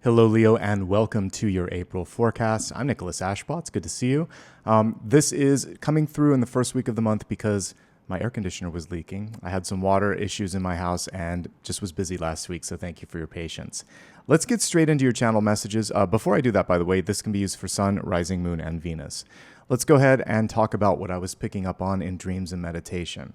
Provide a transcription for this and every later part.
Hello, Leo, and welcome to your April forecast. I'm Nicholas Ashbaugh. It's good to see you. This is coming through in the first week of the month because my air conditioner was leaking. I had some water issues in my house and just was busy last week, so thank you for your patience. Let's get straight into your channel messages. Before I do that, by the way, this can be used for Sun, Rising Moon, and Venus. Let's go ahead and talk about what I was picking up on in dreams and meditation.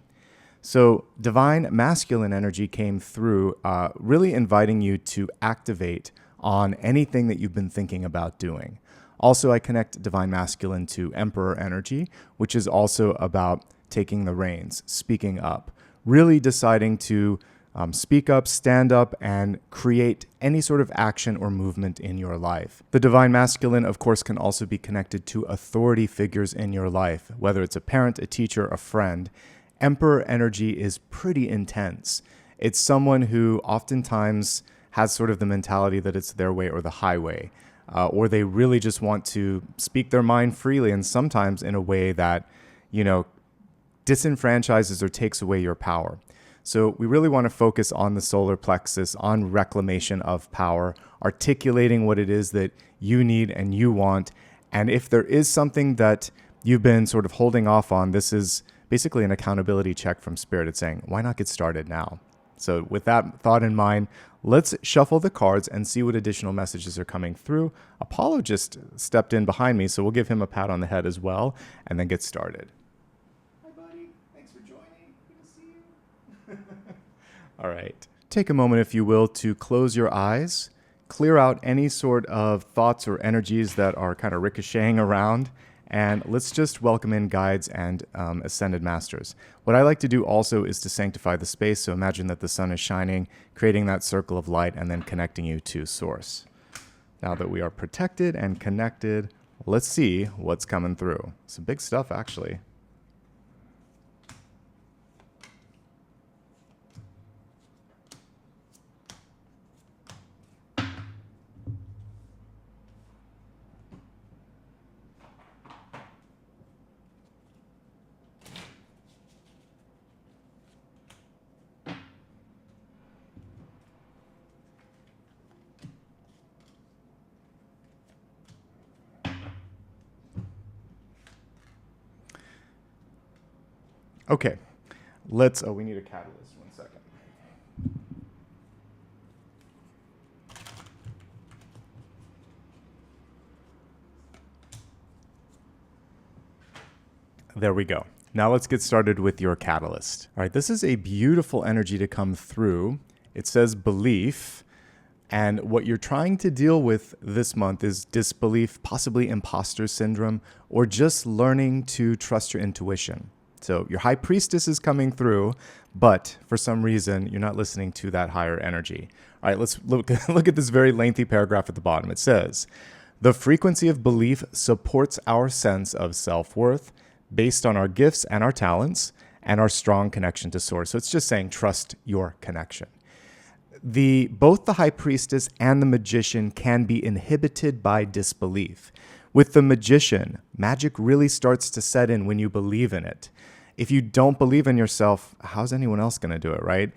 So divine masculine energy came through, really inviting you to activate on anything that you've been thinking about doing. Also, I connect divine masculine to emperor energy, which is also about taking the reins, speaking up, really deciding to speak up, stand up, and create any sort of action or movement in your life. The divine masculine, of course, can also be connected to authority figures in your life, whether it's a parent, a teacher, a friend. Emperor energy is pretty intense. It's someone who oftentimes has sort of the mentality that it's their way or the highway, or they really just want to speak their mind freely, and sometimes in a way that, disenfranchises or takes away your power. So we really want to focus on the solar plexus, on reclamation of power, articulating what it is that you need and you want. And if there is something that you've been sort of holding off on, this is basically an accountability check from Spirit. It's saying, why not get started now? So with that thought in mind, let's shuffle the cards and see what additional messages are coming through. Apollo just stepped in behind me, so we'll give him a pat on the head as well, and then get started. Hi, buddy. Thanks for joining. Good to see you. All right. Take a moment, if you will, to close your eyes, clear out any sort of thoughts or energies that are kind of ricocheting around, and let's just welcome in guides and ascended masters. What I like to do also is to sanctify the space. So imagine that the sun is shining, creating that circle of light, and then connecting you to Source. Now that we are protected and connected, let's see what's coming through. Some big stuff, actually. Okay, we need a catalyst, 1 second. There we go. Now let's get started with your catalyst. All right, this is a beautiful energy to come through. It says belief, and what you're trying to deal with this month is disbelief, possibly imposter syndrome, or just learning to trust your intuition. So your high priestess is coming through, but for some reason, you're not listening to that higher energy. All right, let's look at this very lengthy paragraph at the bottom. It says, the frequency of belief supports our sense of self-worth based on our gifts and our talents and our strong connection to Source. So it's just saying, trust your connection. Both the high priestess and the magician can be inhibited by disbelief. With the magician, magic really starts to set in when you believe in it. If you don't believe in yourself, how's anyone else going to do it, right?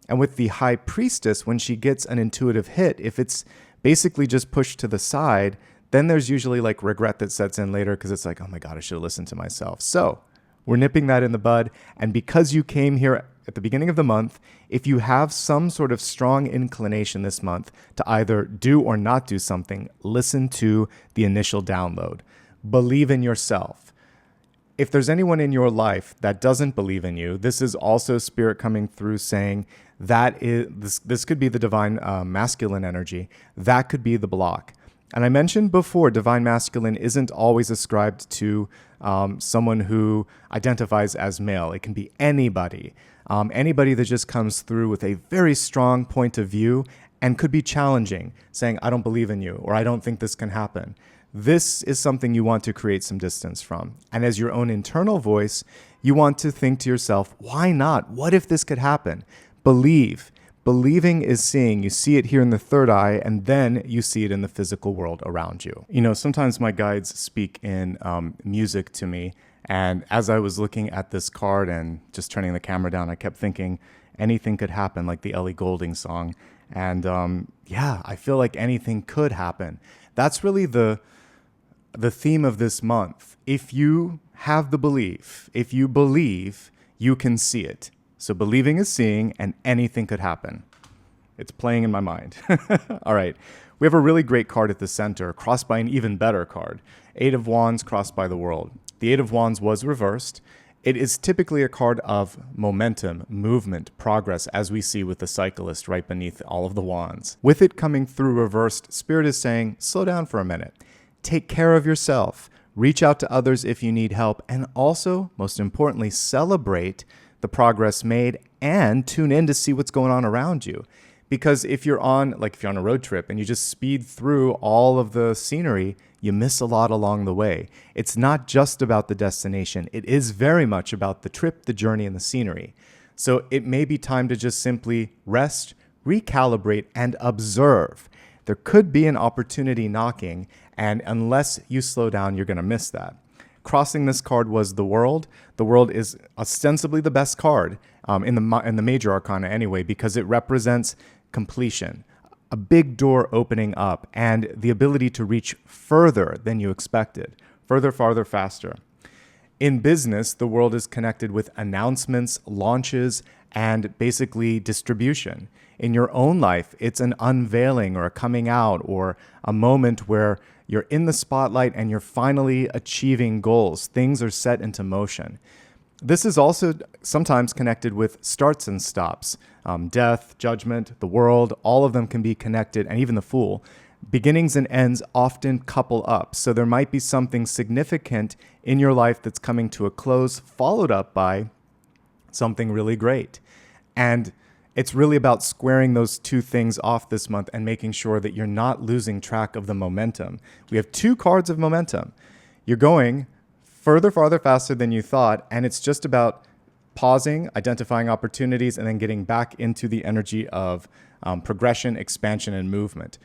And with the high priestess, when she gets an intuitive hit, if it's basically just pushed to the side, then there's usually like regret that sets in later because it's like, oh my God, I should have listened to myself. So we're nipping that in the bud. And because you came here at the beginning of the month, if you have some sort of strong inclination this month to either do or not do something, listen to the initial download. Believe in yourself. If there's anyone in your life that doesn't believe in you, this is also Spirit coming through saying that this could be the divine masculine energy. That could be the block. And I mentioned before, divine masculine isn't always ascribed to someone who identifies as male. It can be anybody. Anybody that just comes through with a very strong point of view and could be challenging, saying, I don't believe in you, or I don't think this can happen. This is something you want to create some distance from. And as your own internal voice, you want to think to yourself, why not? What if this could happen? Believe. Believing is seeing. You see it here in the third eye, and then you see it in the physical world around you. Sometimes my guides speak in music to me, and as I was looking at this card and just turning the camera down, I kept thinking anything could happen, like the Ellie Goulding song. And yeah, I feel like anything could happen. That's really the theme of this month. If you have the belief, if you believe, you can see it. So believing is seeing, and anything could happen. It's playing in my mind. All right. We have a really great card at the center, crossed by an even better card. Eight of Wands crossed by the World. The Eight of Wands was reversed. It is typically a card of momentum, movement, progress, as we see with the cyclist right beneath all of the wands. With it coming through reversed, Spirit is saying, slow down for a minute. Take care of yourself. Reach out to others if you need help. And also, most importantly, celebrate the progress made and tune in to see what's going on around you. Because if you're on a road trip and you just speed through all of the scenery, you miss a lot along the way. It's not just about the destination. It is very much about the trip, the journey, and the scenery. So it may be time to just simply rest, recalibrate, and observe. There could be an opportunity knocking, and unless you slow down, you're going to miss that. Crossing this card was the World. The World is ostensibly the best card in the major arcana anyway, because it represents completion, a big door opening up, and the ability to reach further than you expected, further, farther, faster. In business, the World is connected with announcements, launches, and basically distribution. In your own life, it's an unveiling or a coming out or a moment where you're in the spotlight and you're finally achieving goals. Things are set into motion. This is also sometimes connected with starts and stops. Death, judgment, the world, all of them can be connected, and even the Fool. Beginnings and ends often couple up. So there might be something significant in your life that's coming to a close, followed up by something really great. And it's really about squaring those two things off this month and making sure that you're not losing track of the momentum. We have two cards of momentum. You're going further, farther, faster than you thought, and it's just about pausing, identifying opportunities, and then getting back into the energy of progression, expansion, and movement.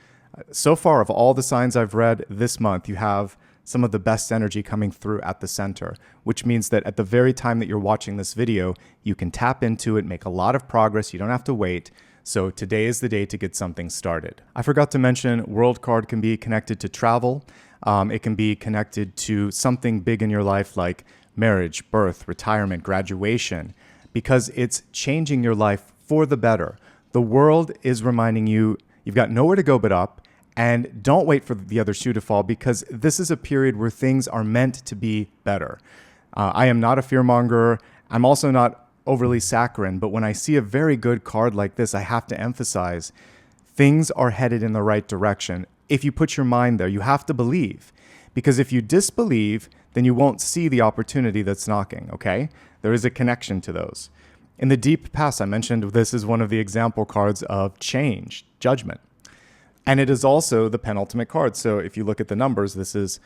So far, of all the signs I've read this month, you have some of the best energy coming through at the center, which means that at the very time that you're watching this video, you can tap into it, make a lot of progress. You don't have to wait. So today is the day to get something started. I forgot to mention, World card can be connected to travel. It can be connected to something big in your life like marriage, birth, retirement, graduation, because it's changing your life for the better. The World is reminding you you've got nowhere to go but up, and don't wait for the other shoe to fall, because this is a period where things are meant to be better. I am not a fearmonger. I'm also not overly saccharine, but when I see a very good card like this, I have to emphasize things are headed in the right direction. If you put your mind there, you have to believe, because if you disbelieve, then you won't see the opportunity that's knocking, okay? There is a connection to those. In the deep past, I mentioned this is one of the example cards of change, judgment. And it is also the penultimate card. So if you look at the numbers, this is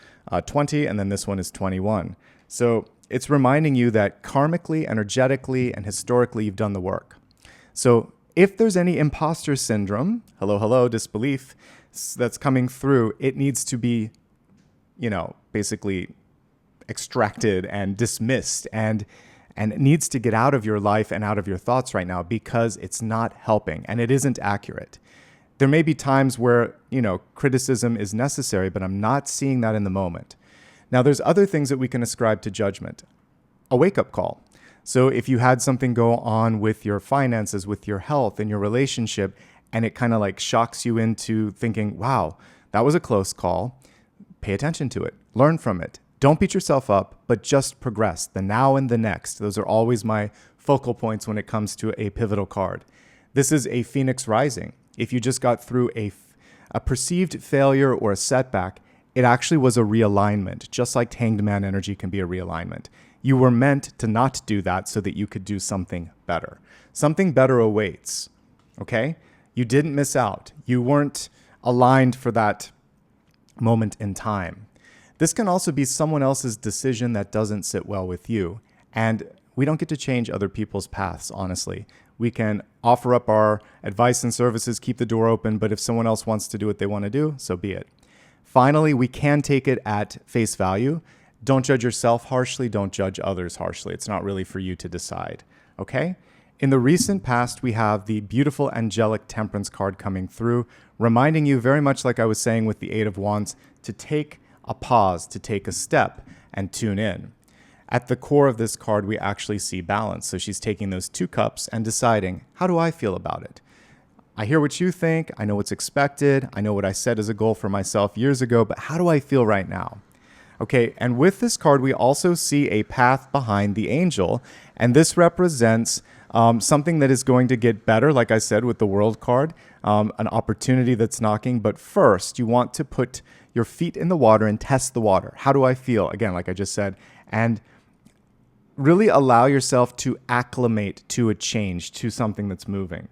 20, and then this one is 21. So it's reminding you that karmically, energetically, and historically, you've done the work. So if there's any imposter syndrome, hello, disbelief, that's coming through, it needs to be, basically extracted and dismissed, and it needs to get out of your life and out of your thoughts right now, because it's not helping and it isn't accurate. There may be times where, criticism is necessary, but I'm not seeing that in the moment. Now, there's other things that we can ascribe to judgment. A wake-up call. So if you had something go on with your finances, with your health, and your relationship, and it kind of like shocks you into thinking, wow, that was a close call, pay attention to it. Learn from it. Don't beat yourself up, but just progress. The now and the next. Those are always my focal points when it comes to a pivotal card. This is a Phoenix Rising. If you just got through a perceived failure or a setback, it actually was a realignment, just like Hanged Man energy can be a realignment. You were meant to not do that so that you could do something better. Something better awaits, okay? You didn't miss out. You weren't aligned for that moment in time. This can also be someone else's decision that doesn't sit well with you. And we don't get to change other people's paths, honestly. We can offer up our advice and services, keep the door open, but if someone else wants to do what they want to do, so be it. Finally, we can take it at face value. Don't judge yourself harshly. Don't judge others harshly. It's not really for you to decide, okay? In the recent past, we have the beautiful angelic temperance card coming through, reminding you very much like I was saying with the Eight of Wands, to take a pause, to take a step and tune in. At the core of this card, we actually see balance. So she's taking those two cups and deciding, how do I feel about it? I hear what you think. I know what's expected. I know what I set as a goal for myself years ago, but how do I feel right now? Okay, and with this card, we also see a path behind the angel, and this represents something that is going to get better, like I said, with the World card, an opportunity that's knocking. But first, you want to put your feet in the water and test the water. How do I feel? Again, like I just said, and really allow yourself to acclimate to a change, to something that's moving.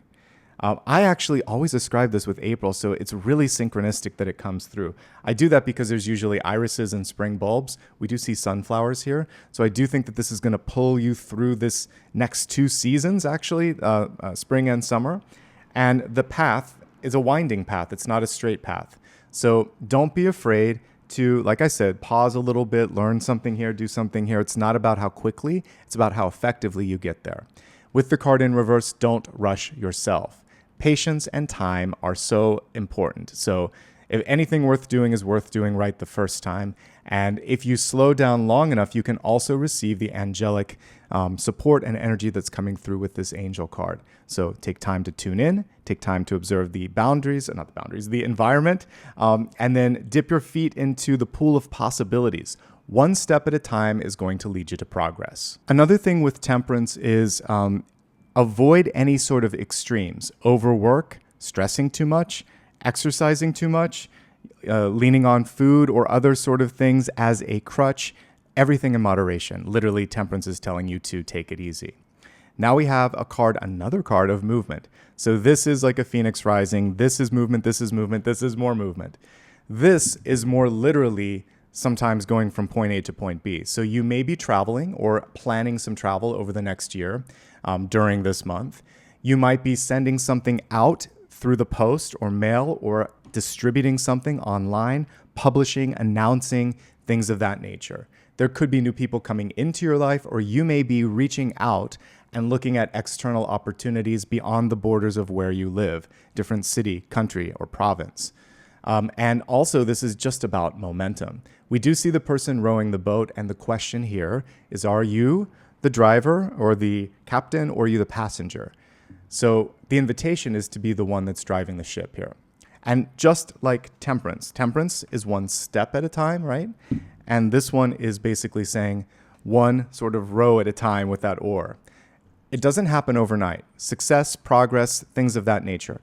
I actually always describe this with April, so it's really synchronistic that it comes through. I do that because there's usually irises and spring bulbs. We do see sunflowers here, so I do think that this is going to pull you through this next two seasons, actually, spring and summer. And the path is a winding path. It's not a straight path. So don't be afraid to, like I said, pause a little bit, learn something here, do something here. It's not about how quickly, it's about how effectively you get there. With the card in reverse, don't rush yourself. Patience and time are so important. So if anything worth doing is worth doing right the first time. And if you slow down long enough, you can also receive the angelic support and energy that's coming through with this angel card. So take time to tune in, take time to observe the boundaries, not the boundaries, the environment, and then dip your feet into the pool of possibilities. One step at a time is going to lead you to progress. Another thing with temperance is avoid any sort of extremes. Overwork, stressing too much, exercising too much, leaning on food or other sort of things as a crutch. Everything in moderation. Literally, temperance is telling you to take it easy. Now we have another card of movement. So this is like a phoenix rising. This is movement, this is movement, this is more movement. This is more literally sometimes going from point A to point B. So you may be traveling or planning some travel over the next year during this month. You might be sending something out through the post or mail or distributing something online, publishing, announcing, things of that nature. There could be new people coming into your life, or you may be reaching out and looking at external opportunities beyond the borders of where you live, different city, country, or province. And also, this is just about momentum. We do see the person rowing the boat, and the question here is, are you the driver or the captain, or are you the passenger? So the invitation is to be the one that's driving the ship here. And just like temperance is one step at a time, right? And this one is basically saying one sort of row at a time with that oar. It doesn't happen overnight. Success, progress, things of that nature.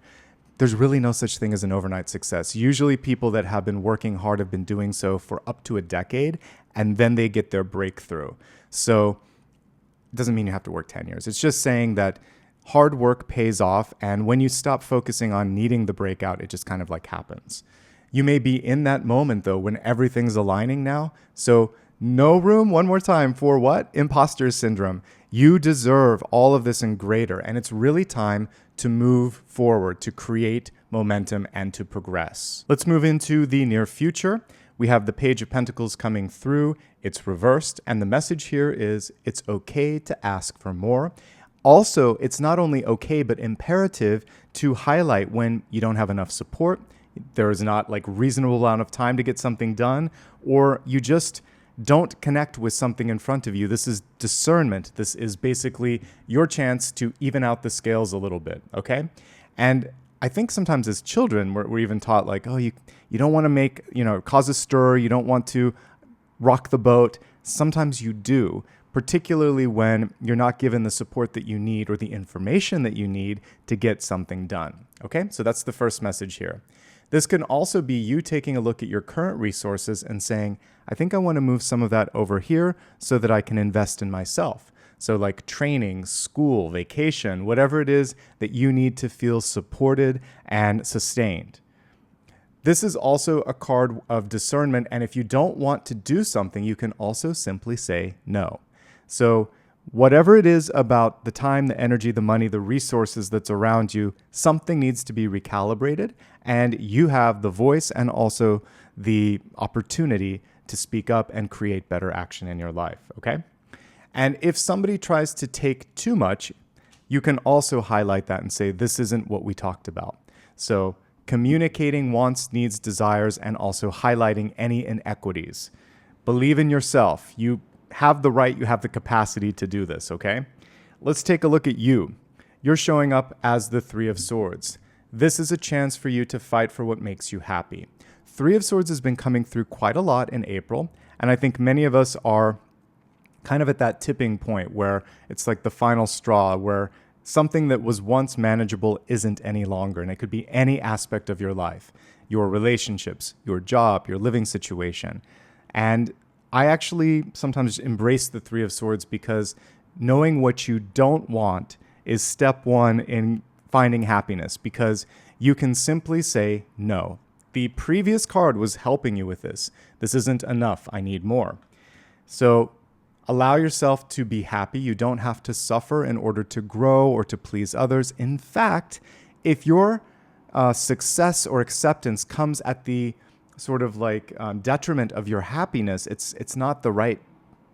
There's really no such thing as an overnight success. Usually people that have been working hard have been doing so for up to a decade, and then they get their breakthrough. So it doesn't mean you have to work 10 years. It's just saying that hard work pays off, and when you stop focusing on needing the breakout, it just kind of like happens. You may be in that moment, though, when everything's aligning now. So no room, one more time, for what? Imposter syndrome. You deserve all of this and greater, and it's really time to move forward, to create momentum, and to progress. Let's move into the near future. We have the Page of Pentacles coming through. It's reversed, and the message here is it's okay to ask for more. Also, it's not only okay, but imperative to highlight when you don't have enough support, there is not like reasonable amount of time to get something done, or you just don't connect with something in front of you. This is discernment. This is basically your chance to even out the scales a little bit, okay? And I think sometimes as children, we're even taught like, oh, you don't want to cause a stir, you don't want to rock the boat. Sometimes you do, particularly when you're not given the support that you need or the information that you need to get something done, okay? So that's the first message here. This can also be you taking a look at your current resources and saying, I think I want to move some of that over here so that I can invest in myself. So like training, school, vacation, whatever it is that you need to feel supported and sustained. This is also a card of discernment, and if you don't want to do something, you can also simply say no. So whatever it is about the time, the energy, the money, the resources that's around you, something needs to be recalibrated, and you have the voice and also the opportunity to speak up and create better action in your life, okay? And if somebody tries to take too much, you can also highlight that and say, this isn't what we talked about. So communicating wants, needs, desires, and also highlighting any inequities. Believe in yourself. You have the right, you have the capacity to do this, okay? Let's take a look at you. You're showing up as the Three of Swords. This is a chance for you to fight for what makes you happy. Three of Swords has been coming through quite a lot in April, and I think many of us are kind of at that tipping point where it's like the final straw, where something that was once manageable isn't any longer. And it could be any aspect of your life, your relationships, your job, your living situation. And I actually sometimes embrace the Three of Swords because knowing what you don't want is step one in finding happiness, because you can simply say no. The previous card was helping you with this. This isn't enough. I need more. So allow yourself to be happy. You don't have to suffer in order to grow or to please others. In fact, if your success or acceptance comes at the sort of like detriment of your happiness, it's not the right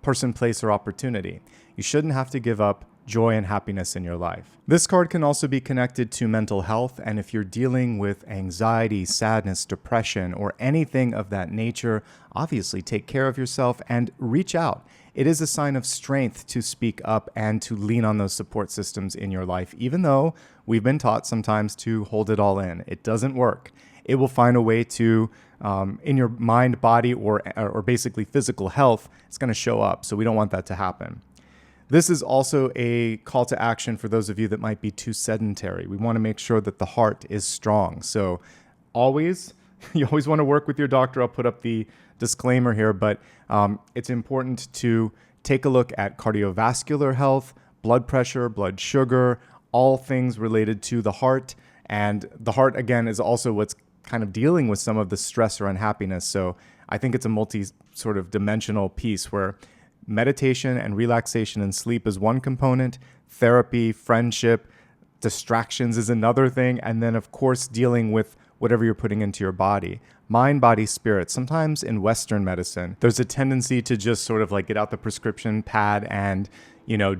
person, place, or opportunity. You shouldn't have to give up joy and happiness in your life. This card can also be connected to mental health, and if you're dealing with anxiety, sadness, depression, or anything of that nature, obviously take care of yourself and reach out. It is a sign of strength to speak up and to lean on those support systems in your life, even though we've been taught sometimes to hold it all in. It doesn't work. It will find a way to, in your mind, body, or basically physical health, it's going to show up. So we don't want that to happen. This is also a call to action for those of you that might be too sedentary. We want to make sure that the heart is strong. So you always want to work with your doctor. I'll put up the disclaimer here, but it's important to take a look at cardiovascular health, blood pressure, blood sugar, all things related to the heart. And the heart, again, is also what's kind of dealing with some of the stress or unhappiness. So I think it's a multi sort of dimensional piece where meditation and relaxation and sleep is one component, therapy, friendship, distractions is another thing, and then, of course, dealing with whatever you're putting into your body. Mind, body, spirit. Sometimes in Western medicine, there's a tendency to just sort of like get out the prescription pad and,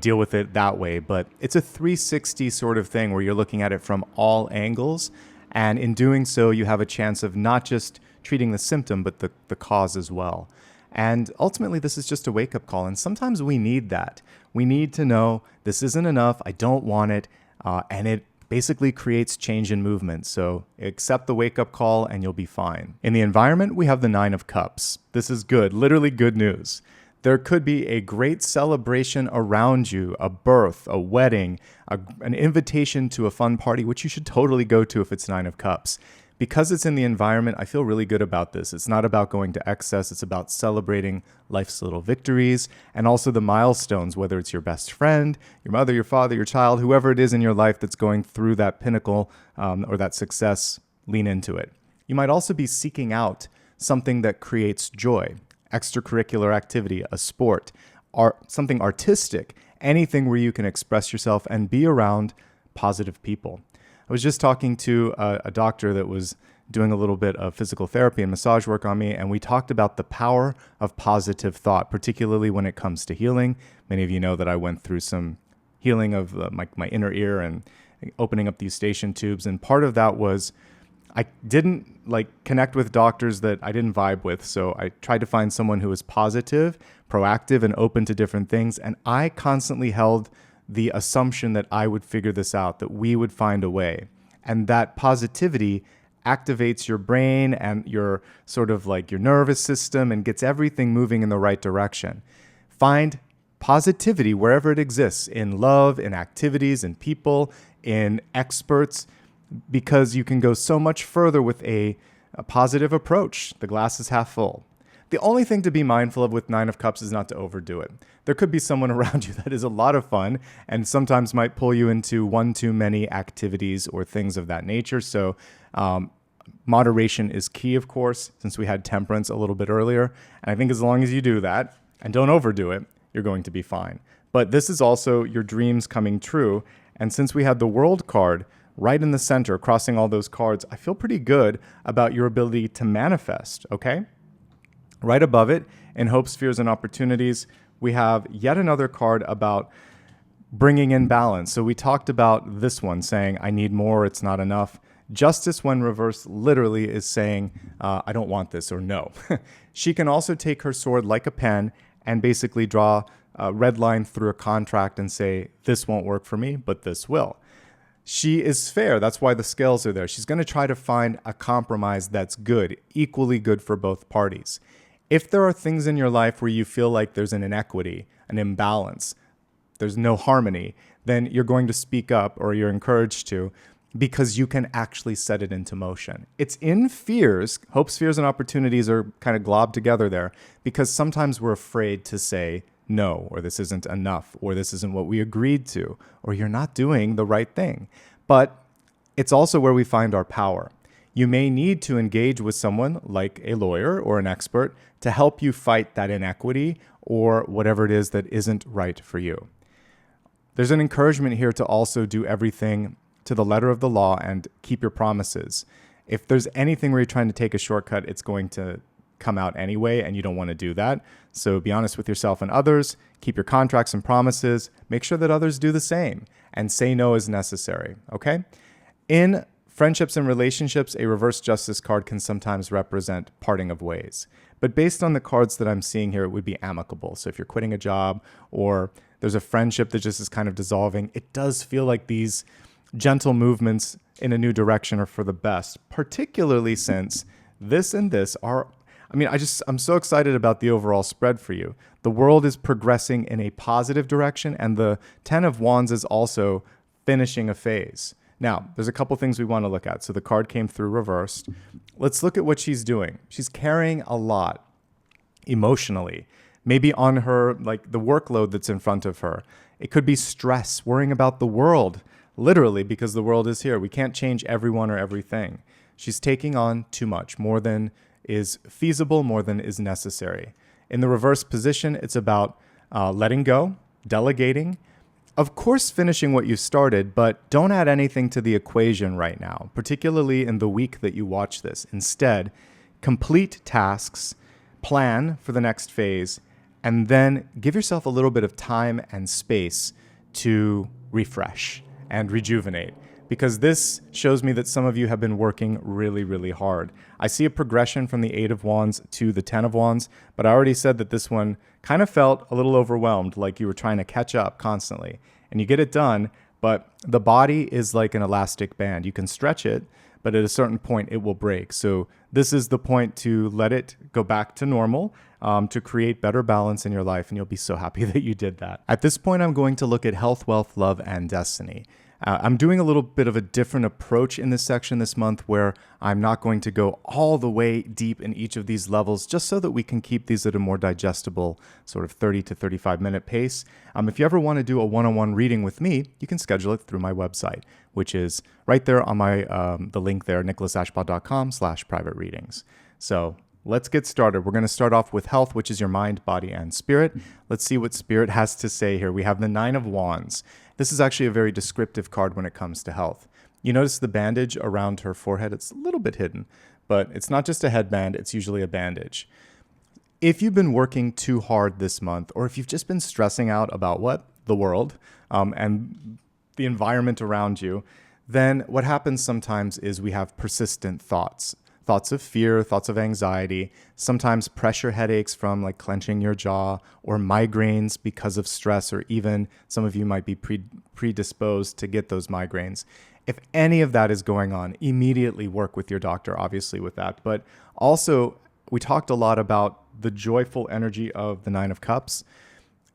deal with it that way. But it's a 360 sort of thing where you're looking at it from all angles. And in doing so, you have a chance of not just treating the symptom, but the cause as well. And ultimately, this is just a wake-up call. And sometimes we need that. We need to know this isn't enough. I don't want it. And it basically creates change in movement. So accept the wake-up call and you'll be fine. In the environment, we have the Nine of Cups. This is good, literally good news. There could be a great celebration around you, a birth, a wedding, an invitation to a fun party, which you should totally go to if it's Nine of Cups. Because it's in the environment, I feel really good about this. It's not about going to excess. It's about celebrating life's little victories and also the milestones, whether it's your best friend, your mother, your father, your child, whoever it is in your life that's going through that pinnacle or that success, lean into it. You might also be seeking out something that creates joy, extracurricular activity, a sport, something artistic, anything where you can express yourself and be around positive people. I was just talking to a doctor that was doing a little bit of physical therapy and massage work on me, and we talked about the power of positive thought, particularly when it comes to healing. Many of you know that I went through some healing of my inner ear and opening up these station tubes, and part of that was I didn't connect with doctors that I didn't vibe with, so I tried to find someone who was positive, proactive, and open to different things, and I constantly held the assumption that I would figure this out, that we would find a way. And that positivity activates your brain and your sort of like your nervous system and gets everything moving in the right direction. Find positivity wherever it exists, in love, in activities, in people, in experts, because you can go so much further with a positive approach. The glass is half full. The only thing to be mindful of with Nine of Cups is not to overdo it. There could be someone around you that is a lot of fun and sometimes might pull you into one too many activities or things of that nature. So moderation is key, of course, since we had temperance a little bit earlier. And I think as long as you do that and don't overdo it, you're going to be fine. But this is also your dreams coming true. And since we had the World card right in the center, crossing all those cards, I feel pretty good about your ability to manifest, okay? Right above it, in hopes, fears, and opportunities, we have yet another card about bringing in balance. So we talked about this one saying, I need more, it's not enough. Justice, when reversed, literally is saying, I don't want this, or no. She can also take her sword like a pen and basically draw a red line through a contract and say, this won't work for me, but this will. She is fair. That's why the scales are there. She's going to try to find a compromise that's good, equally good for both parties. If there are things in your life where you feel like there's an inequity, an imbalance, there's no harmony, then you're going to speak up, or you're encouraged to, because you can actually set it into motion. It's in fears. Hopes, fears, and opportunities are kind of globbed together there, because sometimes we're afraid to say no, or this isn't enough, or this isn't what we agreed to, or you're not doing the right thing. But it's also where we find our power. You may need to engage with someone like a lawyer or an expert to help you fight that inequity or whatever it is that isn't right for you. There's an encouragement here to also do everything to the letter of the law and keep your promises. If there's anything where you're trying to take a shortcut, it's going to come out anyway, and you don't want to do that. So be honest with yourself and others, keep your contracts and promises, make sure that others do the same, and say no as necessary, okay? In friendships and relationships, a reverse justice card can sometimes represent parting of ways. But based on the cards that I'm seeing here, it would be amicable. So if you're quitting a job, or there's a friendship that just is kind of dissolving, it does feel like these gentle movements in a new direction are for the best, particularly since this and this are, I'm so excited about the overall spread for you. The world is progressing in a positive direction, and the 10 of Wands is also finishing a phase. Now, there's a couple things we want to look at. So the card came through reversed. Let's look at what she's doing. She's carrying a lot emotionally, maybe on her, like the workload that's in front of her. It could be stress, worrying about the world, literally, because the world is here. We can't change everyone or everything. She's taking on too much, more than is feasible, more than is necessary. In the reverse position, it's about letting go, delegating, of course, finishing what you started, but don't add anything to the equation right now, particularly in the week that you watch this. Instead, complete tasks, plan for the next phase, and then give yourself a little bit of time and space to refresh and rejuvenate, because this shows me that some of you have been working really, really hard. I see a progression from the 8 of Wands to the 10 of Wands, but I already said that this one kind of felt a little overwhelmed, like you were trying to catch up constantly. And you get it done, but the body is like an elastic band. You can stretch it, but at a certain point it will break. So this is the point to let it go back to normal, to create better balance in your life, and you'll be so happy that you did that. At this point, I'm going to look at health, wealth, love, and destiny. I'm doing a little bit of a different approach in this section this month, where I'm not going to go all the way deep in each of these levels, just so that we can keep these at a more digestible sort of 30 to 35 minute pace. If you ever want to do a one-on-one reading with me, you can schedule it through my website, which is right there on my the link there, nicholasashbaugh.com/private readings. So let's get started. We're going to start off with health, which is your mind, body, and spirit. Let's see what spirit has to say here. We have the 9 of Wands. This is actually a very descriptive card when it comes to health. You notice the bandage around her forehead. It's a little bit hidden, but it's not just a headband. It's usually a bandage. If you've been working too hard this month, or if you've just been stressing out about the world and the environment around you, then what happens sometimes is we have persistent thoughts of fear, thoughts of anxiety, sometimes pressure headaches from like clenching your jaw, or migraines because of stress, or even some of you might be predisposed to get those migraines. If any of that is going on, immediately work with your doctor, obviously, with that. But also, we talked a lot about the joyful energy of the 9 of Cups.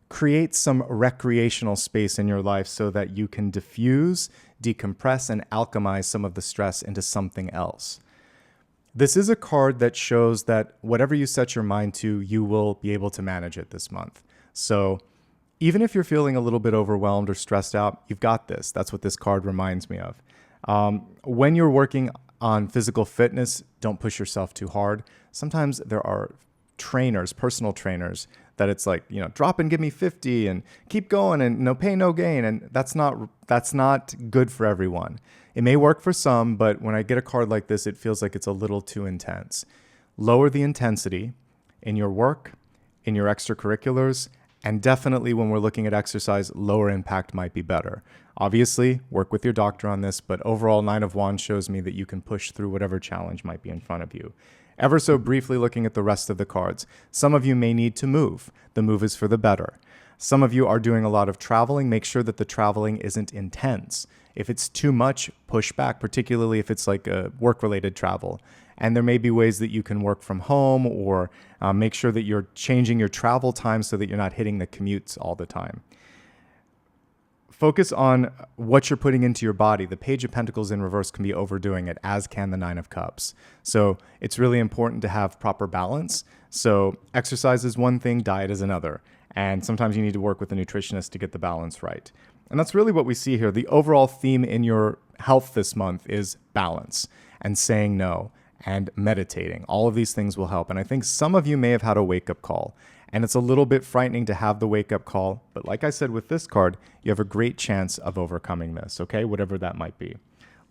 Create some recreational space in your life so that you can diffuse, decompress, and alchemize some of the stress into something else. This is a card that shows that whatever you set your mind to, you will be able to manage it this month. So even if you're feeling a little bit overwhelmed or stressed out, you've got this. That's what this card reminds me of. When you're working on physical fitness, don't push yourself too hard. Sometimes there are trainers, personal trainers, that it's like, drop and give me 50 and keep going and no pain, no gain. And that's not good for everyone. It may work for some, but when I get a card like this, it feels like it's a little too intense. Lower the intensity in your work, in your extracurriculars, And definitely when we're looking at exercise, lower impact might be better. Obviously, work with your doctor on this, but overall, Nine of Wands shows me that you can push through whatever challenge might be in front of you. Ever so briefly looking at the rest of the cards, some of you may need to move. The move is for the better. Some of you are doing a lot of traveling. Make sure that the traveling isn't intense. If it's too much, push back, particularly if it's like a work-related travel. And there may be ways that you can work from home or make sure that you're changing your travel time so that you're not hitting the commutes all the time. Focus on what you're putting into your body. The Page of Pentacles in reverse can be overdoing it, as can the Nine of Cups. So it's really important to have proper balance. So exercise is one thing, diet is another. And sometimes you need to work with a nutritionist to get the balance right. And that's really what we see here. The overall theme in your health this month is balance and saying no and meditating. All of these things will help. And I think some of you may have had a wake-up call. And it's a little bit frightening to have the wake-up call. But like I said with this card, you have a great chance of overcoming this, okay? Whatever that might be.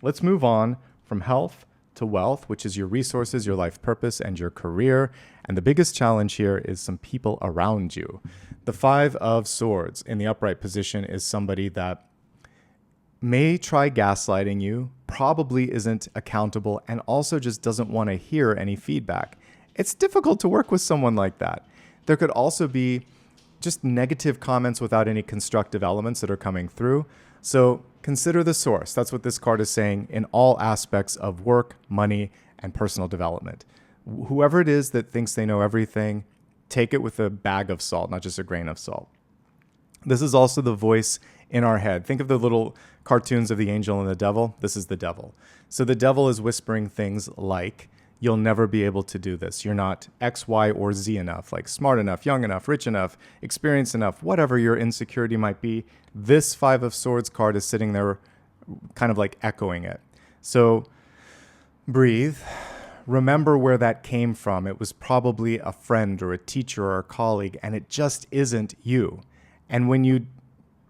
Let's move on from health to wealth, which is your resources, your life purpose, and your career. And the biggest challenge here is some people around you. The Five of Swords in the upright position is somebody that may try gaslighting you, probably isn't accountable, and also just doesn't want to hear any feedback. It's difficult to work with someone like that. There could also be just negative comments without any constructive elements that are coming through. So consider the source. That's what this card is saying in all aspects of work, money, and personal development. Whoever it is that thinks they know everything, take it with a bag of salt, not just a grain of salt. This is also the voice in our head. Think of the little cartoons of the angel and the devil. This is the devil. So the devil is whispering things like, you'll never be able to do this. You're not X, Y, or Z enough, like smart enough, young enough, rich enough, experienced enough, whatever your insecurity might be. This Five of Swords card is sitting there kind of like echoing it. So breathe. Remember where that came from. It was probably a friend or a teacher or a colleague, and it just isn't you. And when you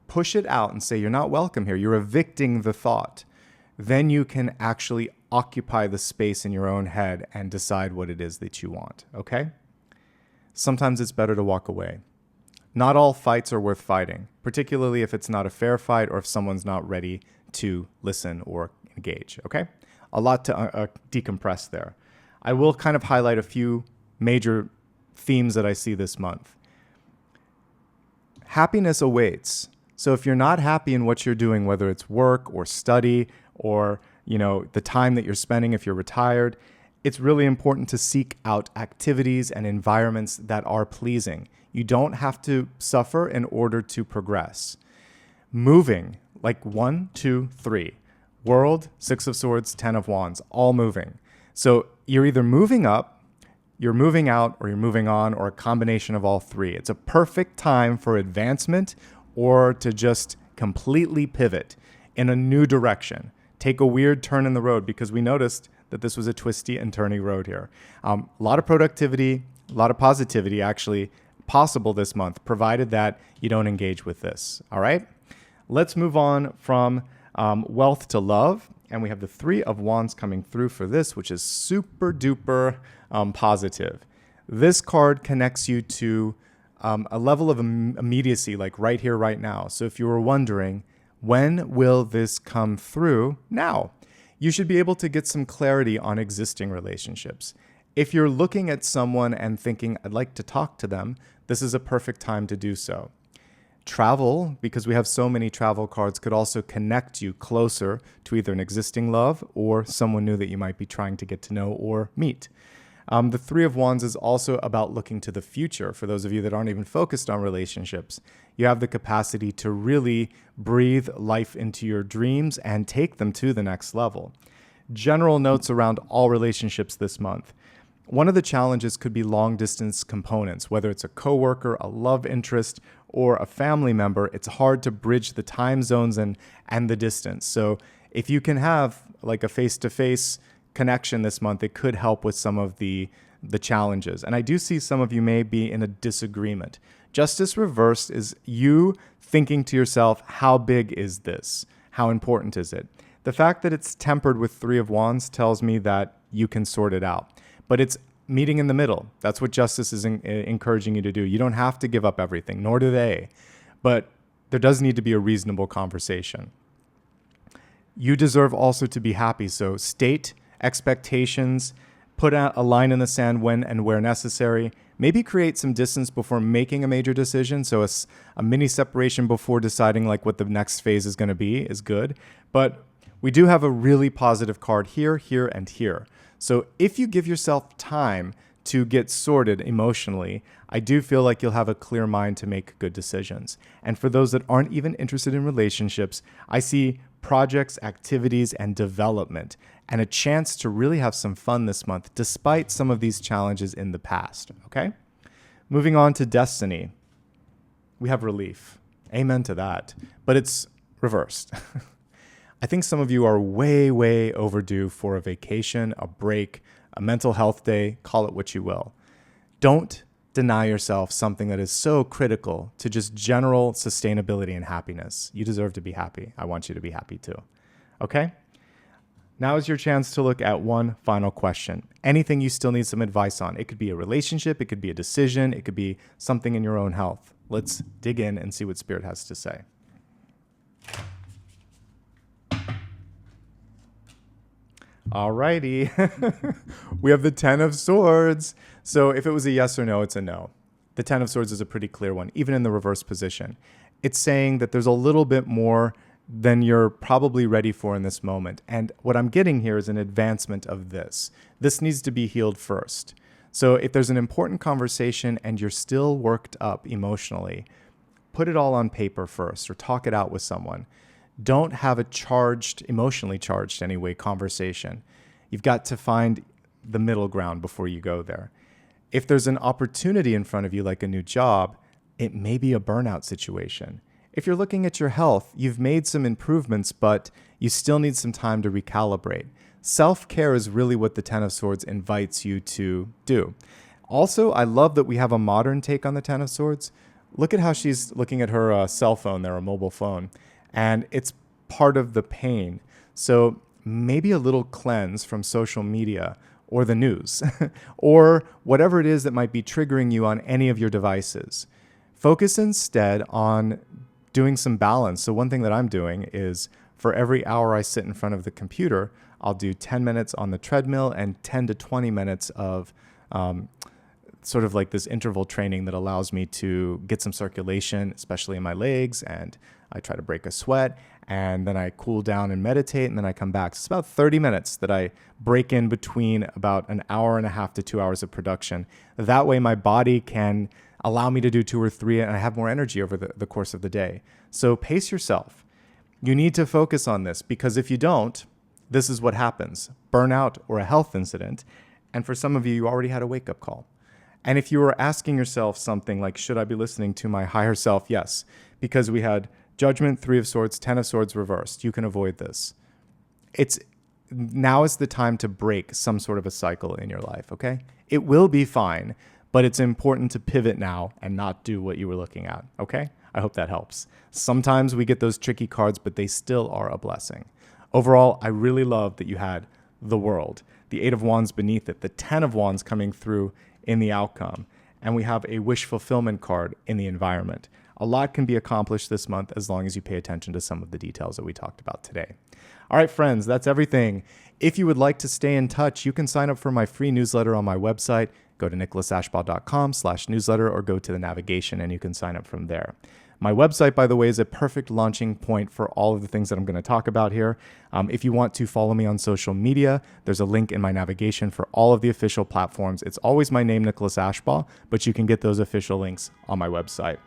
push it out and say, you're not welcome here, you're evicting the thought, then you can actually occupy the space in your own head and decide what it is that you want, okay? Sometimes it's better to walk away. Not all fights are worth fighting, particularly if it's not a fair fight or if someone's not ready to listen or engage, okay? A lot to decompress there. I will kind of highlight a few major themes that I see this month. Happiness awaits. So if you're not happy in what you're doing, whether it's work or study or the time that you're spending if you're retired, it's really important to seek out activities and environments that are pleasing. You don't have to suffer in order to progress. Moving, like 1, 2, 3. World, Six of Swords, 10 of Wands, all moving. So you're either moving up, you're moving out, or you're moving on, or a combination of all three. It's a perfect time for advancement or to just completely pivot in a new direction. Take a weird turn in the road, because we noticed that this was a twisty and turny road here. A lot of productivity, a lot of positivity actually possible this month, provided that you don't engage with this. All right, let's move on from wealth to love. And we have the Three of Wands coming through for this, which is super duper positive. This card connects you to a level of immediacy, like right here, right now. So if you were wondering, when will this come through? Now. You should be able to get some clarity on existing relationships. If you're looking at someone and thinking, I'd like to talk to them, this is a perfect time to do so. Travel, because we have so many travel cards, could also connect you closer to either an existing love or someone new that you might be trying to get to know or meet. The Three of Wands is also about looking to the future. For those of you that aren't even focused on relationships, you have the capacity to really breathe life into your dreams and take them to the next level. General notes around all relationships this month. One of the challenges could be long distance components, whether it's a coworker, a love interest, or a family member. It's hard to bridge the time zones and the distance. So if you can have like a face-to-face connection this month, it could help with some of the challenges. And I do see some of you may be in a disagreement. Justice reversed is you thinking to yourself, how big is this? How important is it? The fact that it's tempered with Three of Wands tells me that you can sort it out. But it's meeting in the middle. That's what justice is encouraging you to do. You don't have to give up everything, nor do they. But there does need to be a reasonable conversation. You deserve also to be happy. So state expectations, put out a line in the sand when and where necessary. Maybe create some distance before making a major decision. So a mini separation before deciding like what the next phase is going to be is good. But we do have a really positive card here, here, and here. So if you give yourself time to get sorted emotionally, I do feel like you'll have a clear mind to make good decisions. And for those that aren't even interested in relationships, I see projects, activities, and development, and a chance to really have some fun this month, despite some of these challenges in the past, okay? Moving on to destiny. We have relief. Amen to that. But it's reversed. I think some of you are way, way overdue for a vacation, a break, a mental health day, call it what you will. Don't deny yourself something that is so critical to just general sustainability and happiness. You deserve to be happy. I want you to be happy too. Okay? Now is your chance to look at one final question. Anything you still need some advice on. It could be a relationship, it could be a decision, it could be something in your own health. Let's dig in and see what Spirit has to say. Alrighty, we have the 10 of Swords. So if it was a yes or no, it's a no. The 10 of Swords is a pretty clear one, even in the reverse position. It's saying that there's a little bit more than you're probably ready for in this moment. And what I'm getting here is an advancement of this. This needs to be healed first. So if there's an important conversation and you're still worked up emotionally, put it all on paper first or talk it out with someone. Don't have a charged, emotionally charged anyway, conversation. You've got to find the middle ground before you go there. If there's an opportunity in front of you, like a new job, it may be a burnout situation. If you're looking at your health, you've made some improvements, but you still need some time to recalibrate. Self-care is really what the 10 of Swords invites you to do. Also, I love that we have a modern take on the 10 of Swords. Look at how she's looking at her cell phone there, a mobile phone. And it's part of the pain. So maybe a little cleanse from social media or the news or whatever it is that might be triggering you on any of your devices. Focus instead on doing some balance. So one thing that I'm doing is for every hour I sit in front of the computer, I'll do 10 minutes on the treadmill and 10 to 20 minutes of sort of like this interval training that allows me to get some circulation, especially in my legs, and I try to break a sweat, and then I cool down and meditate, and then I come back. So it's about 30 minutes that I break in between about an hour and a half to 2 hours of production. That way my body can allow me to do 2 or 3, and I have more energy over the course of the day. So pace yourself. You need to focus on this, because if you don't, this is what happens. Burnout or a health incident. And for some of you, you already had a wake-up call. And if you were asking yourself something like, should I be listening to my higher self? Yes, because we had Judgment, 3 of Swords, 10 of Swords reversed. You can avoid this. Now is the time to break some sort of a cycle in your life, okay? It will be fine, but it's important to pivot now and not do what you were looking at, okay? I hope that helps. Sometimes we get those tricky cards, but they still are a blessing. Overall, I really love that you had the World, the 8 of Wands beneath it, the 10 of Wands coming through in the outcome, and we have a wish fulfillment card in the environment. A lot can be accomplished this month as long as you pay attention to some of the details that we talked about today. All right, friends, that's everything. If you would like to stay in touch, you can sign up for my free newsletter on my website. Go to nicholasashbaugh.com/newsletter or go to the navigation and you can sign up from there. My website, by the way, is a perfect launching point for all of the things that I'm going to talk about here. If you want to follow me on social media, there's a link in my navigation for all of the official platforms. It's always my name, Nicholas Ashbaugh, but you can get those official links on my website.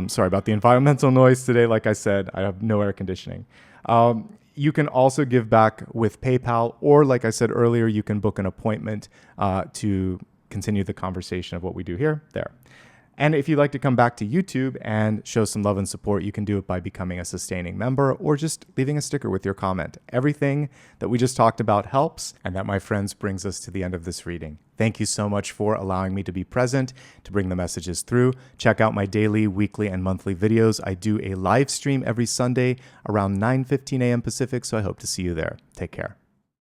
Sorry about the environmental noise today. Like I said, I have no air conditioning. You can also give back with PayPal, or like I said earlier, you can book an appointment to continue the conversation of what we do here, there. And if you'd like to come back to YouTube and show some love and support, you can do it by becoming a sustaining member or just leaving a sticker with your comment. Everything that we just talked about helps, and that, my friends, brings us to the end of this reading. Thank you so much for allowing me to be present, to bring the messages through. Check out my daily, weekly, and monthly videos. I do a live stream every Sunday around 9:15 a.m. Pacific, so I hope to see you there. Take care.